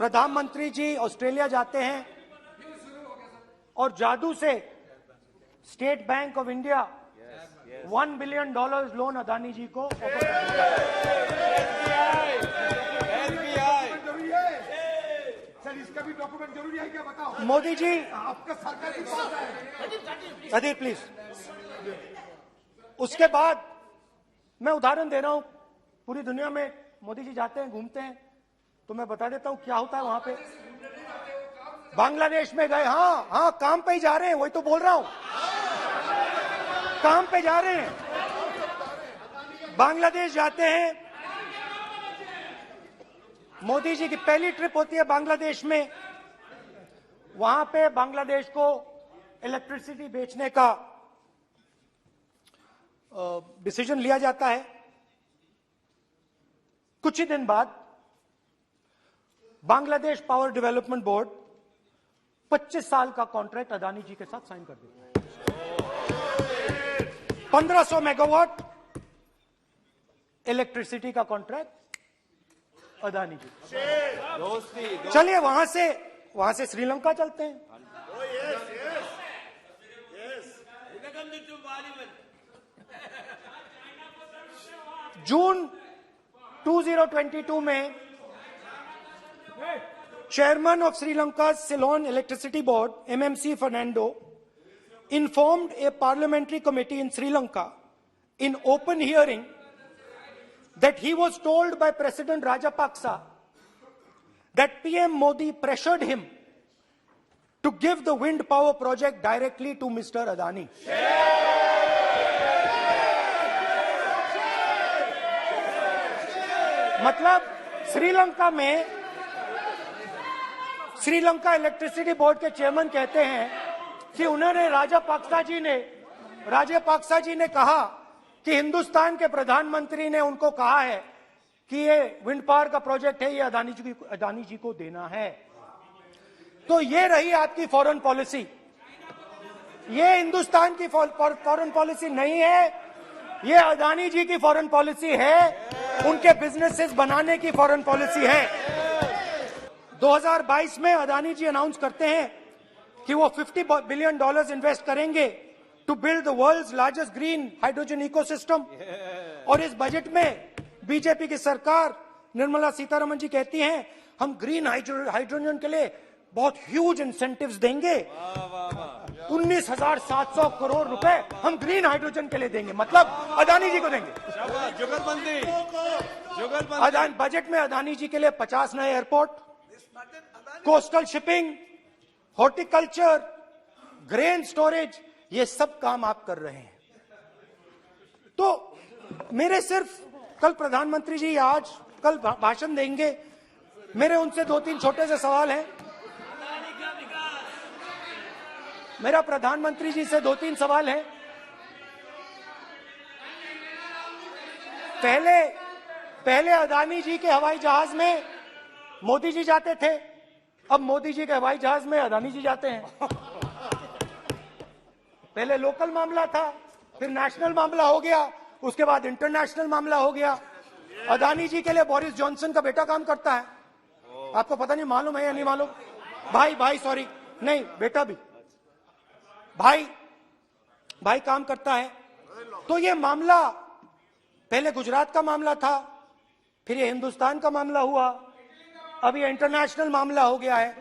प्रधानमंत्री जी ऑस्ट्रेलिया जाते हैं और जादू से State Bank of India $1 billion loan Adani ji को सर, इसका भी डॉक्यूमेंट जरूरी है क्या, बताओ। मोदी जी आपका सरकार की बात है। अधीर प्लीज। उसके बाद मैं उदाहरण दे रहा हूं, पूरी दुनिया में मोदी जी जाते हैं, घूमते हैं, तो मैं बता देता हूं क्या होता है वहां पे। बांग्लादेश में गए, हाँ काम पे ही जा रहे हैं, वही तो बोल रहा हूं, काम पे जा रहे हैं। बांग्लादेश जाते हैं, मोदी जी की पहली ट्रिप होती है बांग्लादेश में। वहां पे बांग्लादेश को इलेक्ट्रिसिटी बेचने का डिसीजन लिया जाता है। कुछ ही दिन बाद बांग्लादेश पावर डेवलपमेंट बोर्ड 25 साल का कॉन्ट्रैक्ट अदानी जी के साथ साइन कर देता है। 1500 मेगावाट इलेक्ट्रिसिटी का कॉन्ट्रैक्ट अदानी जी। चलिए वहां से श्रीलंका चलते हैं। जून 2022 में chairman of Sri Lanka Ceylon electricity board MMC Fernando informed a parliamentary committee in Sri Lanka in open hearing that he was told by President Rajapaksa that PM Modi pressured him to give the wind power project directly to Mr. Adani. मतलब Sri Lanka electricity board के chairman कहते हैं कि उन्होंने राजापाक्सा जी ने कहा कि हिंदुस्तान के प्रधानमंत्री ने उनको कहा है कि ये विंड पावर का प्रोजेक्ट है, ये अदानी जी को देना है। तो ये रही आपकी फॉरेन पॉलिसी। ये हिंदुस्तान की फॉरेन पॉलिसी नहीं है, ये अदानी जी की फॉरेन पॉलिसी है, उनके बिजनेसेस बनाने की फॉरेन पॉलिसी है। 2022 में अदानी जी अनाउंस करते हैं कि वो $50 बिलियन इन्वेस्ट करेंगे to build the world's largest green hydrogen ecosystem. और इस बजट में बीजेपी की सरकार निर्मला सीतारमण जी कहती हैं हम ग्रीन हाइड्रोजन के लिए बहुत ह्यूज इंसेंटिव्स देंगे, 19,700 करोड़ रुपए हम ग्रीन हाइड्रोजन के लिए देंगे, मतलब अदानी जी को देंगे। बजट में अदानी जी के लिए 50 नए airport, coastal shipping, horticulture, grain storage, ये सब काम आप कर रहे हैं। तो मेरे सिर्फ कल प्रधानमंत्री जी कल भाषण देंगे, मेरे उनसे 2-3 छोटे से सवाल हैं। मेरा प्रधानमंत्री जी से 2-3 सवाल हैं। पहले अदानी जी के हवाई जहाज में मोदी जी जाते थे, अब मोदी जी के हवाई जहाज में अदानी जी जाते हैं। पहले लोकल मामला था, फिर नेशनल मामला हो गया, उसके बाद इंटरनेशनल मामला हो गया। अदानी जी के लिए बोरिस जॉनसन का बेटा काम करता है, आपको पता नहीं मालूम है या नहीं मालूम? भाई सॉरी, नहीं बेटा भी, भाई काम करता है। तो ये मामला पहले गुजरात का मामला था, फिर ये हिंदुस्तान का मामला हुआ, अब ये इंटरनेशनल मामला हो गया है।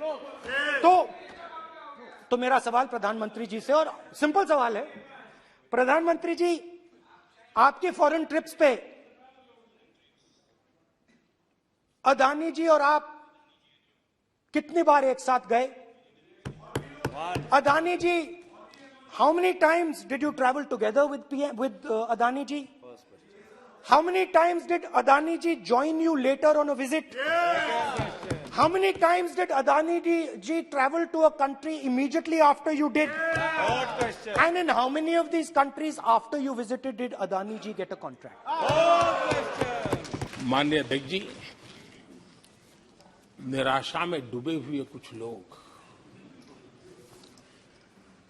तो मेरा सवाल प्रधानमंत्री जी से, और सिंपल सवाल है, प्रधानमंत्री जी आपकी फॉरेन ट्रिप्स पे अदानी जी और आप कितनी बार एक साथ गए? अदानी जी, how many times did you travel together with Adani ji? How many times did Adani ji join you later on a visit? How many times did Adani ji travel to a country immediately after you did? And in how many of these countries after you visited did Adani ji get a contract? माननीय अध्यक्ष जी, निराशा में डूबे हुए कुछ लोग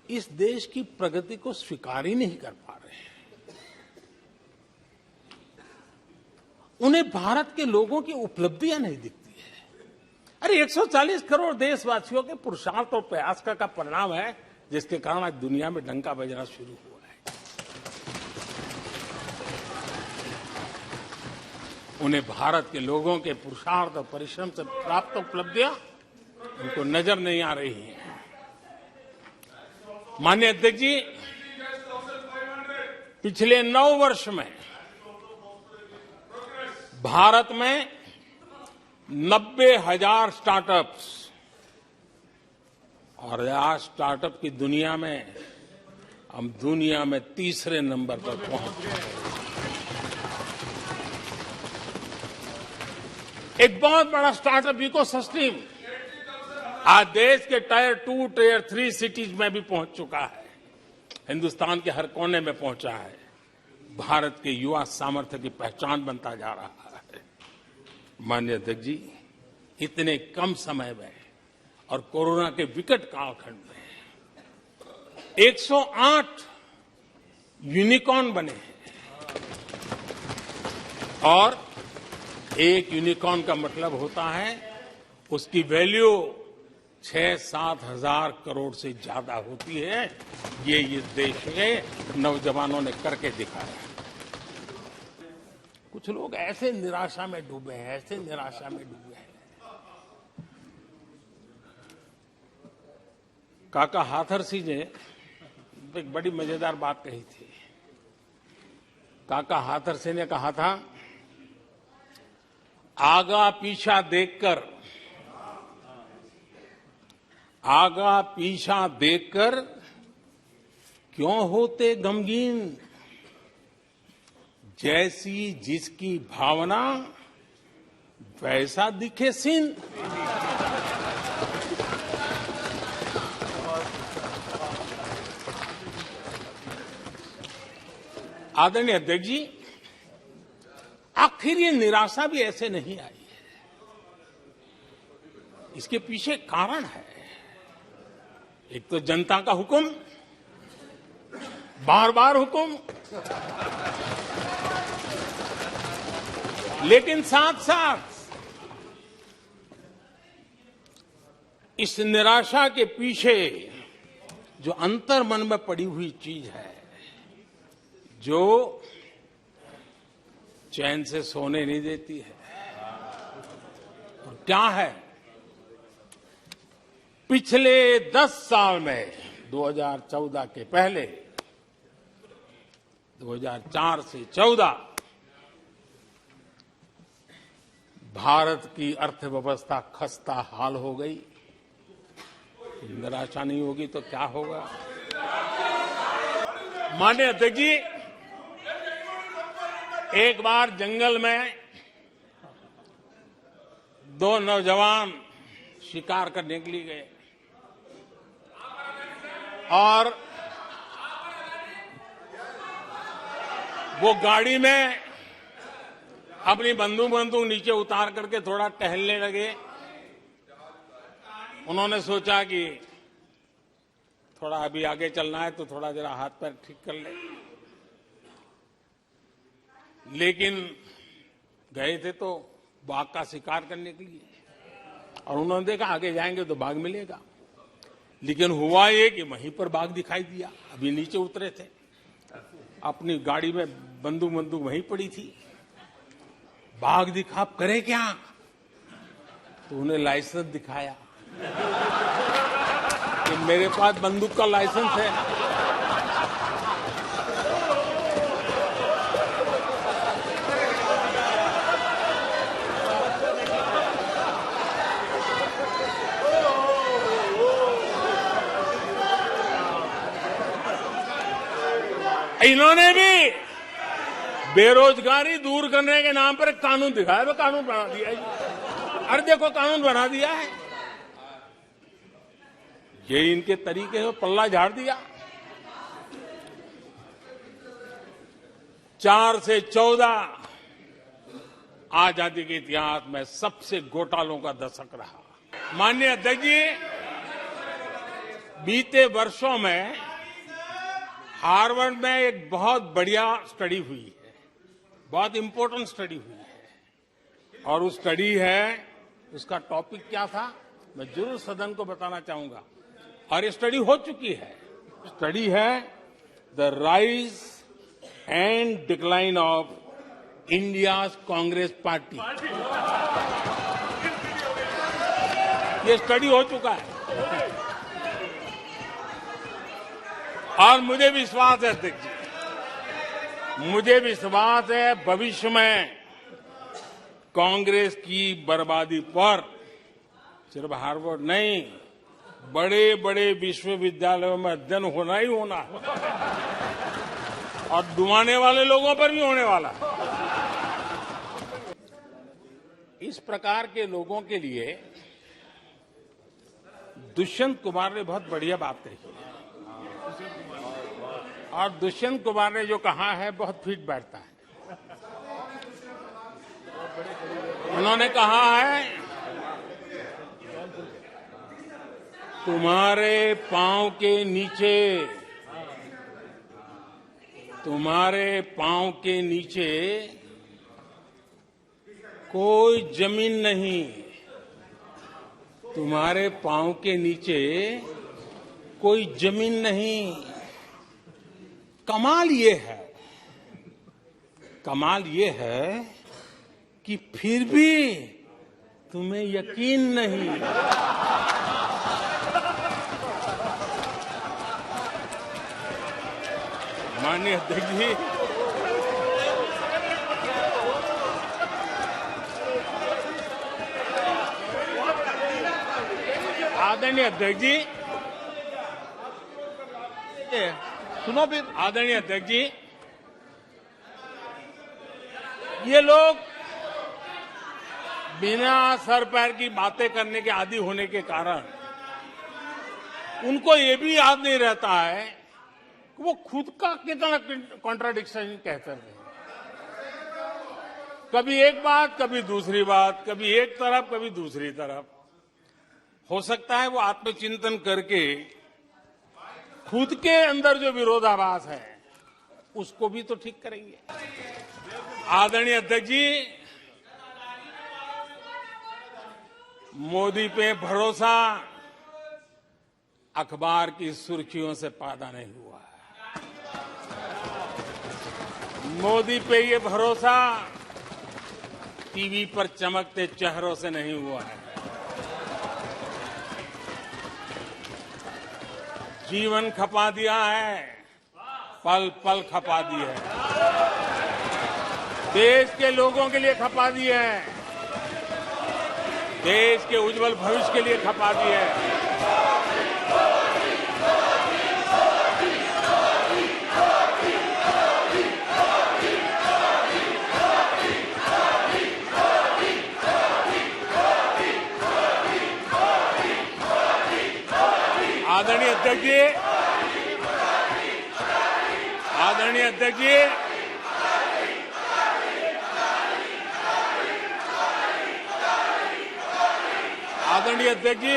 इस देश की प्रगति को स्वीकार ही नहीं कर पा रहे हैं। उन्हें भारत के लोगों की उपलब्धियां नहीं दिखती है। अरे अरे 140 करोड़ देशवासियों के पुरुषार्थ और प्रयास का परिणाम है, जिसके कारण आज दुनिया में डंका बजना शुरू हुआ है। उन्हें भारत के लोगों के पुरुषार्थ और परिश्रम से प्राप्त उपलब्धियां उनको नजर नहीं आ रही हैं। माननीय अध्यक्ष जी, पिछले 9 वर्ष में भारत में 90,000 स्टार्टअप्स, और आज स्टार्टअप की दुनिया में हम दुनिया में तीसरे नंबर पर पहुंच गए। एक बहुत बड़ा स्टार्टअप इकोसिस्टम आज देश के टायर 2, टायर 3 सिटीज में भी पहुंच चुका है। हिंदुस्तान के हर कोने में पहुंचा है। भारत के युवा सामर्थ्य की पहचान बनता जा रहा है। माननीय अध्यक्ष जी, इतने कम समय में और कोरोना के विकट कालखंड में 108 यूनिकॉर्न बने हैं, और एक यूनिकॉर्न का मतलब होता है उसकी वैल्यू 6-7 हजार करोड़ से ज्यादा होती है। ये इस देश के नौजवानों ने करके दिखाया। कुछ लोग ऐसे निराशा में डूबे हैं, ऐसे निराशा में डूबे हैं। काका हाथरसी ने एक बड़ी मजेदार बात कही थी। काका हाथरसी ने कहा था, आगा पीछा देखकर क्यों होते गमगीन, जैसी जिसकी भावना वैसा दिखे सीन। आदरणीय अध्यक्ष जी, आखिर ये निराशा भी ऐसे नहीं आई है। इसके पीछे कारण है। एक तो जनता का हुक्म, बार बार हुक्म, लेकिन साथ साथ इस निराशा के पीछे जो अंतर मन में पड़ी हुई चीज है, जो चैन से सोने नहीं देती है, और क्या है? पिछले 10 साल में 2014 के पहले 2004 से 14 भारत की अर्थव्यवस्था खस्ता हाल हो गई। निराशा नहीं होगी तो क्या होगा? माननीय अध्यक्ष जी, एक बार जंगल में 2 नौजवान शिकार करने के लिए गए, और वो गाड़ी में अपनी बंदूक नीचे उतार करके थोड़ा टहलने लगे। उन्होंने सोचा कि थोड़ा अभी आगे चलना है तो थोड़ा जरा हाथ पैर ठीक कर ले, लेकिन गए थे तो बाघ का शिकार करने के लिए, और उन्होंने देखा आगे जाएंगे तो बाघ मिलेगा। लेकिन हुआ ये कि वहीं पर बाघ दिखाई दिया। अभी नीचे उतरे थे, अपनी गाड़ी में बंदूक वहीं पड़ी थी। बाघ दिखा, अब करे क्या? तो उन्हें लाइसेंस दिखाया कि मेरे पास बंदूक का लाइसेंस है। इन्होंने भी बेरोजगारी दूर करने के नाम पर एक कानून दिखाया, वो कानून बना दिया है। अरे देखो, कानून बना दिया है। ये इनके तरीके हैं, पल्ला झाड़ दिया। 4 से 14 आजादी के इतिहास में सबसे घोटालों का दशक रहा। माननीय अध्यक्ष जी, बीते वर्षों में हार्वर्ड में एक बहुत बढ़िया स्टडी हुई है, बहुत इंपॉर्टेंट स्टडी हुई है, और उस स्टडी है उसका टॉपिक क्या था मैं जरूर सदन को बताना चाहूंगा, और ये स्टडी हो चुकी है। स्टडी है the rise and decline of India Congress party. ये स्टडी हो चुका है और मुझे विश्वास है अध्यक्ष जी, मुझे विश्वास है भविष्य में कांग्रेस की बर्बादी पर सिर्फ हार्वर्ड नहीं, बड़े बड़े विश्वविद्यालयों में अध्ययन होना ही होना है और डुबाने वाले लोगों पर भी होने वाला है। इस प्रकार के लोगों के लिए दुष्यंत कुमार ने बहुत बढ़िया बात कही है और दुष्यंत कुमार ने जो कहा है बहुत फिट बैठता है। उन्होंने कहा है तुम्हारे पांव के नीचे, तुम्हारे पांव के नीचे कोई जमीन नहीं, तुम्हारे पांव के नीचे कोई जमीन नहीं। कमाल ये है, कमाल ये है कि फिर भी तुम्हें यकीन नहीं। माननीय अध्यक्ष जी, आदरणीय अध्यक्ष जी, सुनो फिर। आदरणीय अध्यक्ष जी, ये लोग बिना सर पैर की बातें करने के आदी होने के कारण उनको ये भी याद नहीं रहता है कि वो खुद का कितना कॉन्ट्राडिक्शन कहते हैं। कभी एक बात, कभी दूसरी बात, कभी एक तरफ, कभी दूसरी तरफ। हो सकता है वो आत्मचिंतन करके खुद के अंदर जो विरोधाभास है उसको भी तो ठीक करेंगे। आदरणीय अध्यक्ष जी, मोदी पे भरोसा अखबार की सुर्खियों से पैदा नहीं हुआ है। मोदी पे ये भरोसा टीवी पर चमकते चेहरों से नहीं हुआ है। जीवन खपा दिया है, पल पल खपा दी है, देश के लोगों के लिए खपा दी है, देश के उज्जवल भविष्य के लिए खपा दी है। आदरणीय अध्यक्ष जी, आदरणीय अध्यक्ष जी, आदरणीय अध्यक्ष जी,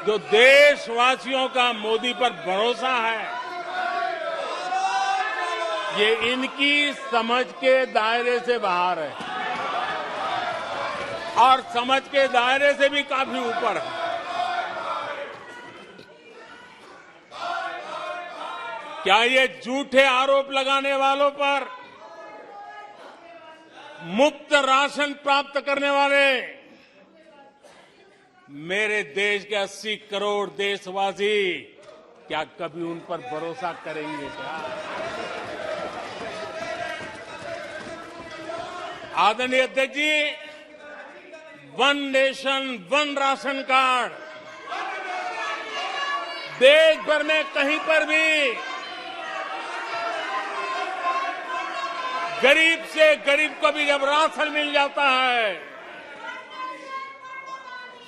जो देशवासियों का मोदी पर भरोसा है, ये इनकी समझ के दायरे से बाहर है और समझ के दायरे से भी काफी ऊपर है। क्या ये झूठे आरोप लगाने वालों पर मुफ्त राशन प्राप्त करने वाले मेरे देश के 80 करोड़ देशवासी क्या कभी उन पर भरोसा करेंगे क्या? आदरणीय अध्यक्ष जी, one nation one ration card देश भर में कहीं पर भी गरीब से गरीब को भी जब राशन मिल जाता है,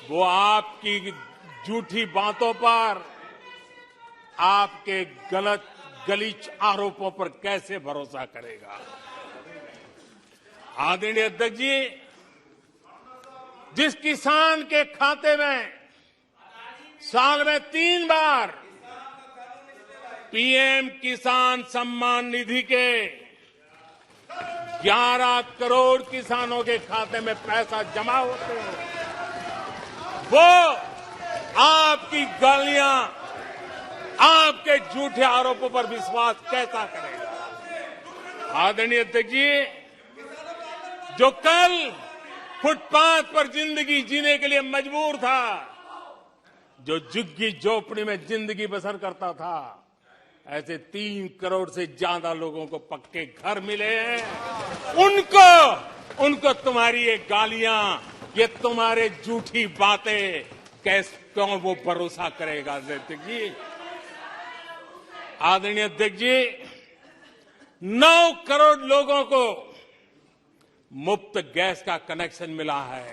वो आपकी झूठी बातों पर, आपके गलत गलीच आरोपों पर कैसे भरोसा करेगा? आदरणीय अध्यक्ष जी, जिस किसान के खाते में साल में 3 बार पीएम किसान सम्मान निधि के 11 करोड़ किसानों के खाते में पैसा जमा होते हैं, वो आपकी गालियां, आपके झूठे आरोपों पर विश्वास कैसा करेगा? आदरणीय अध्यक्ष जी, जो कल फुटपाथ पर जिंदगी जीने के लिए मजबूर था, जो झुग्गी झोपड़ी में जिंदगी बसर करता था, ऐसे 3 करोड़ से ज्यादा लोगों को पक्के घर मिले हैं। उनको तुम्हारी ये गालियां, ये तुम्हारे झूठी बातें क्यों वो भरोसा करेगा? अध्यक्ष जी, आदरणीय अध्यक्ष जी, 9 करोड़ लोगों को मुफ्त गैस का कनेक्शन मिला है,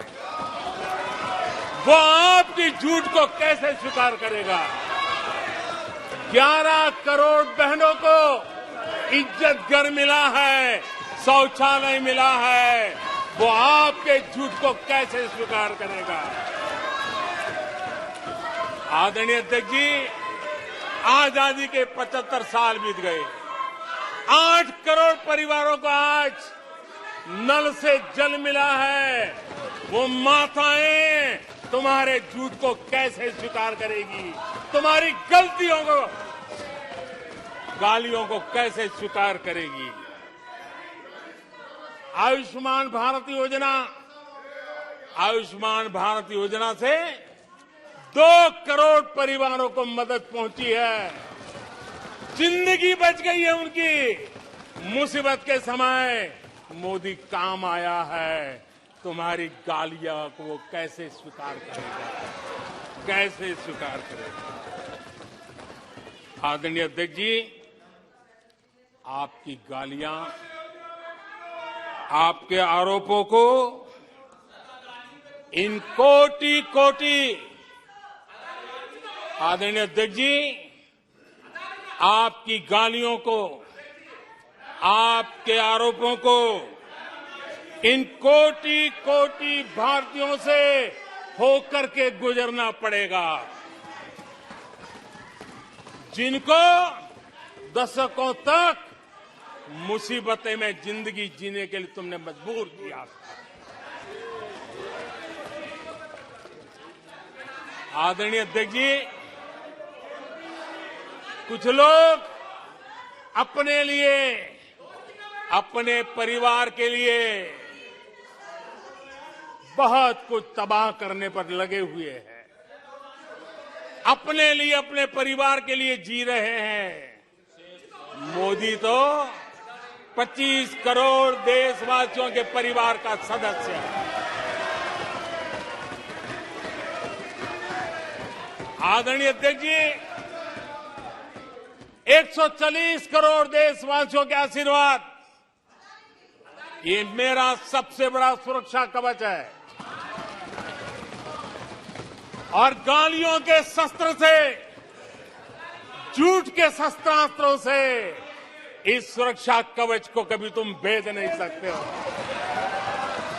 वो आपकी झूठ को कैसे स्वीकार करेगा? 11 करोड़ बहनों को इज्जत घर मिला है, शौचालय मिला है, वो आपके झूठ को कैसे स्वीकार करेगा? आदरणीय अध्यक्ष जी, आजादी के 75 साल बीत गए, 8 करोड़ परिवारों को आज नल से जल मिला है, वो माताएं तुम्हारे झूठ को कैसे स्वीकार करेगी? तुम्हारी गलतियों को, गालियों को कैसे स्वीकार करेगी? आयुष्मान भारत योजना से 2 करोड़ परिवारों को मदद पहुंची है, जिंदगी बच गई है उनकी। मुसीबत के समय मोदी काम आया है, तुम्हारी गालियां को वो कैसे स्वीकार करेगा? कैसे स्वीकार करेगा? आदरणीय अध्यक्ष जी, आपकी गालियां, आपके आरोपों को इन कोटि आदरणीय अध्यक्ष जी, आपकी गालियों को, आपके आरोपों को इन कोटि भारतीयों से होकर के गुजरना पड़ेगा, जिनको दशकों तक मुसीबतें में जिंदगी जीने के लिए तुमने मजबूर किया था। आदरणीय अध्यक्ष जी, कुछ लोग अपने लिए, अपने परिवार के लिए बहुत कुछ तबाह करने पर लगे हुए हैं, अपने लिए, अपने परिवार के लिए जी रहे हैं। मोदी तो 25 करोड़ देशवासियों के परिवार का सदस्य है। आदरणीय अध्यक्ष जी, 140 करोड़ देशवासियों के आशीर्वाद, ये मेरा सबसे बड़ा सुरक्षा कवच है, और गालियों के शस्त्र से, झूठ के शस्त्रास्त्रों से इस सुरक्षा कवच को कभी तुम भेद नहीं सकते हो।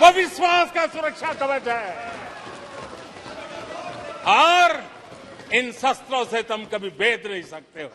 वो विश्वास का सुरक्षा कवच है, और इन शस्त्रों से तुम कभी भेद नहीं सकते हो।